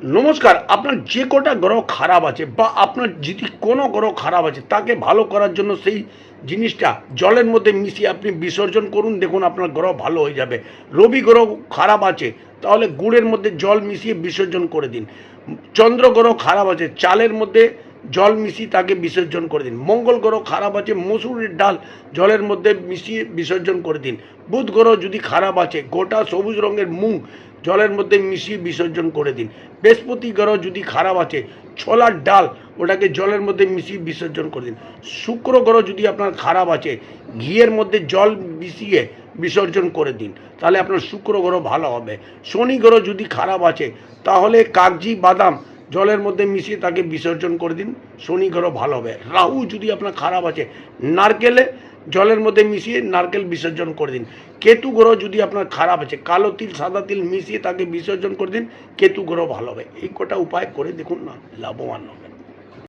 নমস্কার। আপনার যে কটা গ্রহ খারাপ আছে বা আপনার যদি কোনো গ্রহ খারাপ আছে তাকে ভালো করার জন্য সেই জিনিসটা জলের মধ্যে মিশিয়ে আপনি বিসর্জন করুন, দেখুন আপনার গ্রহ ভালো হয়ে যাবে। রবি গ্রহ খারাপ আছে তাহলে গুড়ের মধ্যে জল মিশিয়ে বিসর্জন করে দিন। চন্দ্র গ্রহ খারাপ আছে চালের মধ্যে জল মিশিয়ে তাকে বিসর্জন করে দিন। মঙ্গল গ্রহ খারাপ আছে মসুরির ডাল জলের মধ্যে মিশিয়ে বিসর্জন করে দিন। বুধ গ্রহ যদি খারাপ আছে গোটা সবুজ রঙের মুগ জলের মধ্যে মিশিয়ে বিসর্জন করে দিন। বৃহস্পতি গ্রহ যদি খারাপ আছে ছোলার ডাল ওটাকে জলের মধ্যে মিশিয়ে বিসর্জন করে দিন। শুক্র গ্রহ যদি আপনার খারাপ আছে ঘিয়ের মধ্যে জল মিশিয়ে বিসর্জন করে দিন, তাহলে আপনার শুক্র গ্রহ ভালো হবে। শনি গ্রহ যদি খারাপ আছে তাহলে কাগজি বাদাম জলের মধ্যে মিশিয়ে তাকে বিসর্জন করে দিন, শনি গ্রহ ভালো হবে। রাহু যদি আপনার খারাপ আছে নারকেলে জলের মধ্যে মিশিয়ে নারকেল বিসর্জন করে দিন। কেতু গ্রহ যদি আপনার খারাপ আছে কালো তিল সাদা তিল মিশিয়ে তাকে বিসর্জন করে দিন, কেতু গ্রহ ভালো হবে। এই কটা উপায় করে দেখুন না, লাভবান হবে।